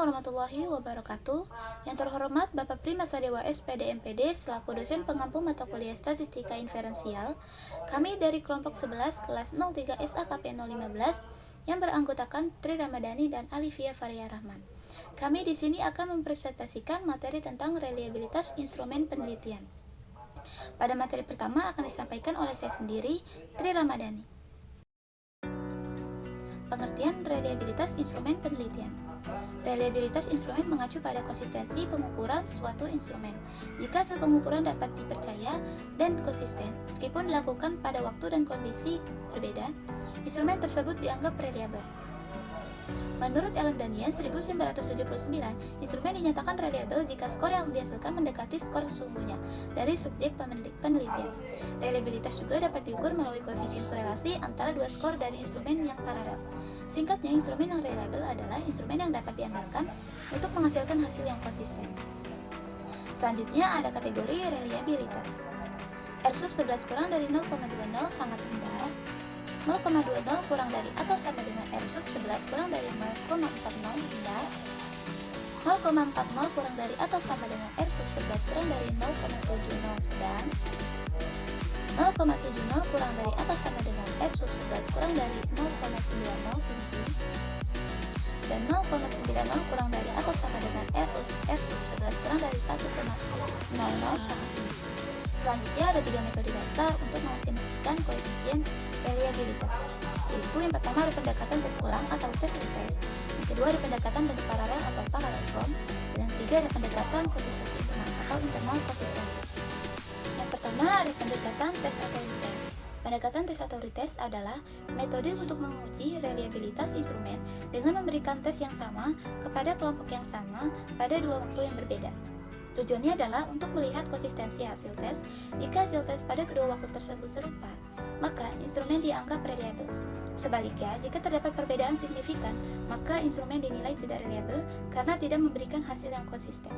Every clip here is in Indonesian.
warahmatullahi wabarakatuh. Yang terhormat Bapak Prima Sadewa SPD MPD selaku dosen pengampu mata kuliah Statistika Inferensial. Kami dari kelompok 11 kelas 03 SAKP 015 yang beranggotakan Tri Ramadhani dan Alivia Faria Rahman. Kami di sini akan mempresentasikan materi tentang reliabilitas instrumen penelitian. Pada materi pertama akan disampaikan oleh saya sendiri, Tri Ramadhani. Pengertian reliabilitas instrumen penelitian. Reliabilitas instrumen mengacu pada konsistensi pengukuran suatu instrumen. Jika hasil pengukuran dapat dipercaya dan konsisten, meskipun dilakukan pada waktu dan kondisi berbeda, instrumen tersebut dianggap reliable. Menurut Ellen Danian 1979, instrumen dinyatakan reliable jika skor yang dihasilkan mendekati skor sesungguhnya dari subjek penelitian. Reliabilitas juga dapat diukur melalui koefisien korelasi antara dua skor dari instrumen yang paralel. Singkatnya, instrumen yang reliable adalah instrumen yang dapat diandalkan untuk menghasilkan hasil yang konsisten. Selanjutnya ada kategori reliabilitas. R⁻11 kurang dari 0,20 sangat rendah. 0,20 kurang dari atau sama dengan R⁻11 kurang dari 0,40 rendah. 0,40 kurang dari atau sama dengan R⁻11 kurang dari 0,70 sedang. 0,70 kurang dari atau sama dengan R⁻11 kurang dari 0,90 tinggi. Dan 0,90 kurang dari atau sama dengan R⁻11 kurang dari 1,00 sangat tinggi. Selanjutnya ada 3 metode dasar untuk mengestimasikan koefisien reliabilitas, yaitu yang pertama ada pendekatan tes ulang atau tes retest, yang kedua ada pendekatan bentuk paralel atau parallelogram, dan yang ketiga ada pendekatan konsistensi internal atau internal konsistensi. Yang pertama ada pendekatan tes atau retest. Pendekatan tes atau retest adalah metode untuk menguji reliabilitas instrumen dengan memberikan tes yang sama kepada kelompok yang sama pada dua waktu yang berbeda. Tujuannya adalah untuk melihat konsistensi hasil tes. Jika hasil tes pada kedua waktu tersebut serupa, maka instrumen dianggap reliable. Sebaliknya, jika terdapat perbedaan signifikan, maka instrumen dinilai tidak reliable karena tidak memberikan hasil yang konsisten.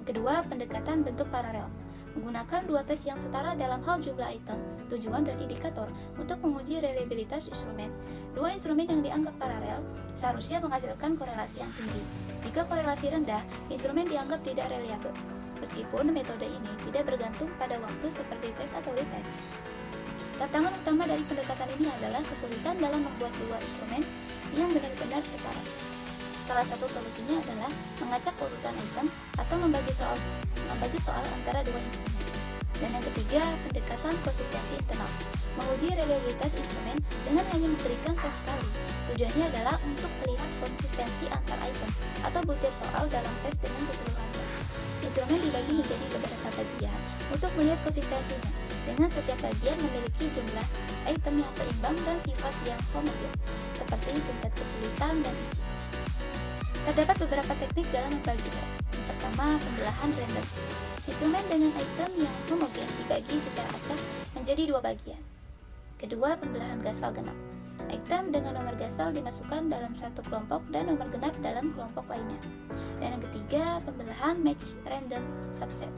Kedua, pendekatan bentuk paralel. Menggunakan dua tes yang setara dalam hal jumlah item, tujuan, dan indikator untuk menguji reliabilitas instrumen. Dua instrumen yang dianggap paralel seharusnya menghasilkan korelasi yang tinggi. Jika korelasi rendah, instrumen dianggap tidak reliable. Meskipun metode ini tidak bergantung pada waktu seperti tes atau retest. Tantangan utama dari pendekatan ini adalah kesulitan dalam membuat dua instrumen yang benar-benar setara. Salah satu solusinya adalah mengacak urutan item atau membagi soal antara dua instrumen. Dan yang ketiga, pendekatan konsistensi internal. Menguji reliabilitas instrumen dengan hanya memberikan tes sekali. Tujuannya adalah untuk melihat konsistensi antar item atau butir soal dalam tes dengan keseluruhan tes. Instrumen dibagi menjadi beberapa bagian untuk melihat konsistensinya, dengan setiap bagian memiliki jumlah item yang seimbang dan sifat yang homogen, seperti tingkat kesulitan dan isi. Terdapat beberapa teknik dalam membagi tes. Yang pertama, pembelahan random. Instrumen dengan item yang homogen dibagi secara acak menjadi dua bagian. Kedua, pembelahan gasal genap. Item dengan nomor gasal dimasukkan dalam satu kelompok dan nomor genap dalam kelompok lainnya. Dan yang ketiga, pembelahan match random subset.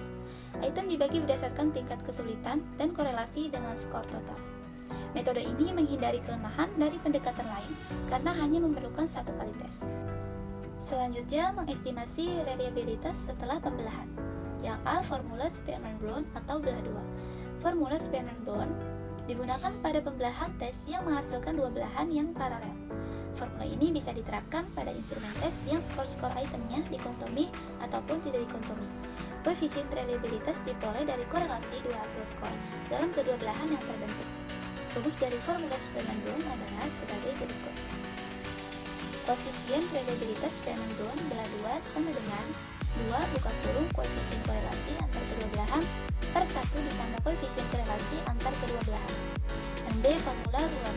Item dibagi berdasarkan tingkat kesulitan dan korelasi dengan skor total. Metode ini menghindari kelemahan dari pendekatan lain karena hanya memerlukan satu kali tes. Selanjutnya, mengestimasi reliabilitas setelah pembelahan. Yang A, formula Spearman-Brown atau belah dua. Formula Spearman-Brown digunakan pada pembelahan tes yang menghasilkan dua belahan yang paralel. Formula ini bisa diterapkan pada instrumen tes yang skor-skor itemnya dikontomi ataupun tidak dikontomi. Koefisien reliabilitas diperoleh dari korelasi dua hasil skor dalam kedua belahan yang terbentuk. Rumus dari formula Spearman-Brown adalah sebagai berikut. Koefisien reliabilitas Spearman-Brown belah 2 sama dengan 2 buka kurung koefisien korelasi antar kedua belahan per 1 ditambah koefisien korelasi antar kedua belahan. Dan B, formula Rulon.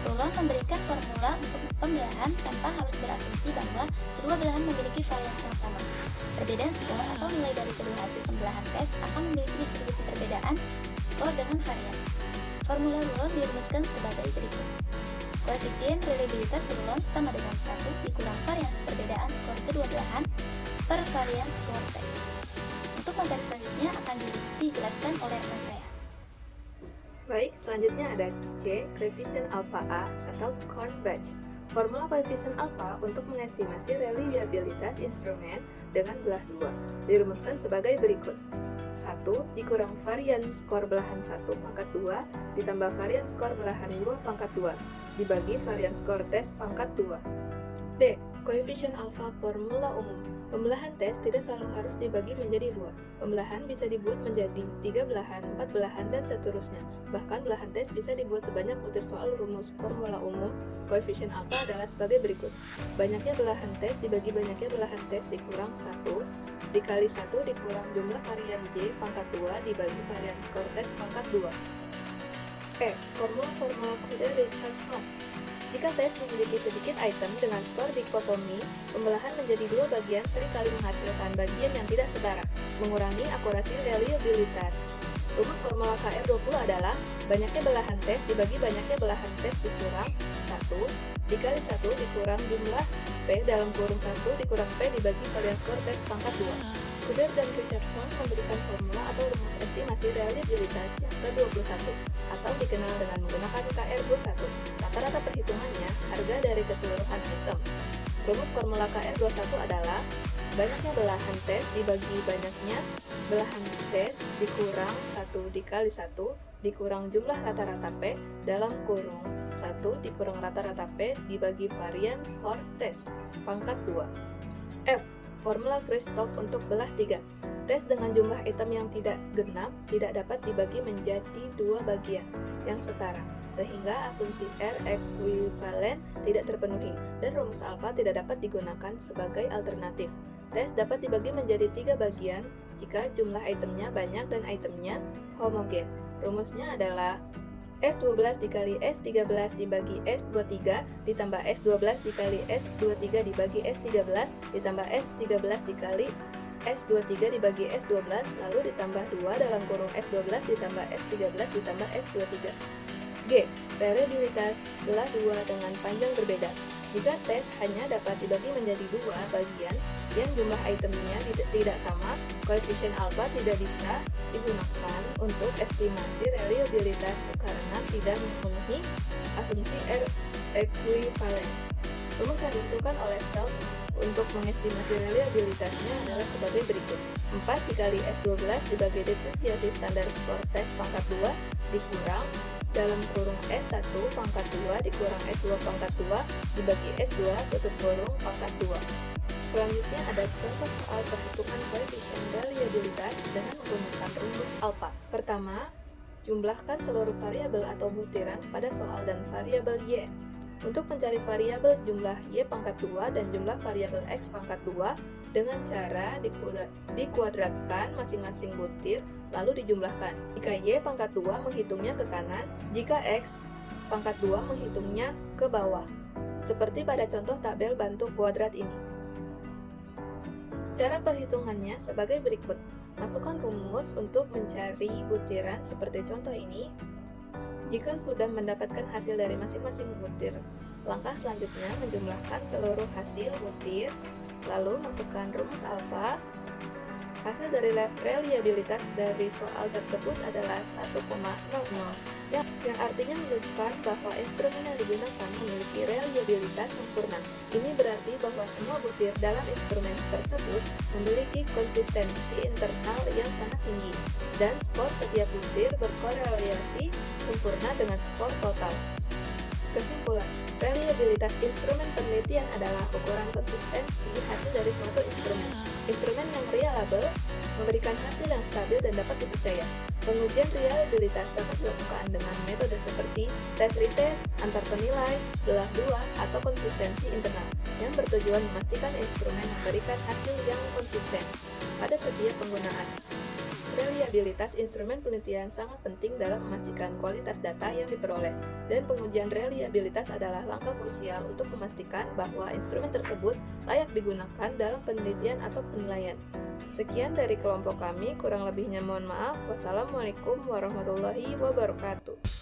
Rulon memberikan formula untuk pembelahan tanpa harus berasumsi bahwa kedua belahan memiliki varian yang sama. Perbedaan skor atau nilai dari kedua hasil pembelahan tes akan memiliki distribusi perbedaan skor dengan varian. Formula Rulon dirumuskan sebagai berikut. Koefisien reliabilitas Rulon sama dengan 1 dikurang varians perbedaan skor kedua belahan per varians skor tes. Untuk materi selanjutnya akan dijelaskan oleh rekan saya. Baik, selanjutnya ada C, koefisien alpha A atau Corn Batch. Formula koefisien alfa untuk mengestimasi reliabilitas instrumen dengan belah 2 dirumuskan sebagai berikut. 1 dikurang varian skor belahan 1 pangkat 2 ditambah varian skor belahan 2 pangkat 2 dibagi varian skor tes pangkat 2. D. Koefisien alfa formula umum. Pembelahan tes tidak selalu harus dibagi menjadi 2. Pembelahan bisa dibuat menjadi 3 belahan, 4 belahan, dan seterusnya. Bahkan belahan tes bisa dibuat sebanyak butir soal rumus formula umum. Koefisien alfa adalah sebagai berikut. Banyaknya belahan tes dibagi banyaknya belahan tes dikurang 1 dikali 1 dikurang jumlah varian J pangkat 2 dibagi varian skor tes pangkat 2. E. Formula Kruger-Richardson. Jika tes memiliki sedikit item dengan skor dikotomi, pembelahan menjadi 2 bagian seringkali menghasilkan bagian yang tidak setara, mengurangi akurasi reliabilitas. Rumus formula KR20 adalah banyaknya belahan tes dibagi banyaknya belahan tes dikurang 1 dikali 1 dikurang jumlah P dalam kurung 1 dikurang P dibagi varian skor tes pangkat 2. Kruger dan Richardson memberikan formula atau rumus estimasi reliabilitas yang ke-21 atau dikenal dengan menggunakan KR21. Rata-rata perhitungannya harga dari keseluruhan item. Rumus formula KR21 adalah banyaknya belahan tes dibagi banyaknya belahan tes dikurang 1 dikali 1 dikurang jumlah rata-rata P dalam kurung 1 dikurang rata-rata P dibagi varian skor tes pangkat 2. F. Formula Kirchhoff untuk belah 3. Tes dengan jumlah item yang tidak genap tidak dapat dibagi menjadi 2 bagian yang setara, sehingga asumsi R ekuivalen tidak terpenuhi dan rumus alfa tidak dapat digunakan sebagai alternatif. Tes dapat dibagi menjadi 3 bagian jika jumlah itemnya banyak dan itemnya homogen. Rumusnya adalah S12 dikali S13 dibagi S23 ditambah S12 dikali S23 dibagi S13 ditambah S13 dikali S23 dibagi S12 lalu ditambah 2 dalam kurung S12 ditambah S13 ditambah S23. G. Reliabilitas belah 2 dengan panjang berbeda. Jika tes hanya dapat dibagi menjadi 2 bagian yang jumlah itemnya tidak sama, koefisien alfa tidak bisa digunakan untuk estimasi reliabilitas karena tidak memenuhi asumsi R ekuivalen. Rumus yang diusulkan oleh Feld untuk mengestimasi reliabilitasnya adalah sebagai berikut. 4 dikali S12 dibagi diferensiasi standar skor tes pangkat 2 dikurang dalam kurung S1 pangkat 2 dikurang S2 pangkat 2 dibagi S2 tutup kurung pangkat 2. Selanjutnya ada contoh soal perhitungan koefisien reliabilitas dengan menggunakan rumus alfa. Pertama, jumlahkan seluruh variabel atau butiran pada soal dan variabel Y. Untuk mencari variabel jumlah Y pangkat 2 dan jumlah variabel X pangkat 2 dengan cara dikuadratkan masing-masing butir lalu dijumlahkan. Jika Y pangkat 2 menghitungnya ke kanan, jika X pangkat 2 menghitungnya ke bawah. Seperti pada contoh tabel bantu kuadrat ini. Cara perhitungannya sebagai berikut. Masukkan rumus untuk mencari butiran seperti contoh ini. Jika sudah mendapatkan hasil dari masing-masing butir, langkah selanjutnya menjumlahkan seluruh hasil butir, lalu masukkan rumus alfa. Hasil dari reliabilitas dari soal tersebut adalah 1,00, yang artinya menunjukkan bahwa instrumen yang digunakan memiliki reliabilitas sempurna. Ini berarti bahwa semua butir dalam instrumen tersebut memiliki konsistensi internal yang sangat tinggi, dan skor setiap butir berkorelasi sempurna dengan skor total. Kesimpulan, reliabilitas instrumen penelitian adalah ukuran konsistensi hasil dari suatu instrumen. Instrumen yang reliable memberikan hasil yang stabil dan dapat dipercaya. Pengujian reliabilitas dapat dilakukan dengan metode seperti tes retest, antar penilai, belah 2, atau konsistensi internal yang bertujuan memastikan instrumen memberikan hasil yang konsisten pada setiap penggunaan. Reliabilitas instrumen penelitian sangat penting dalam memastikan kualitas data yang diperoleh, dan pengujian reliabilitas adalah langkah krusial untuk memastikan bahwa instrumen tersebut layak digunakan dalam penelitian atau penilaian. Sekian dari kelompok kami, kurang lebihnya mohon maaf. Wassalamualaikum warahmatullahi wabarakatuh.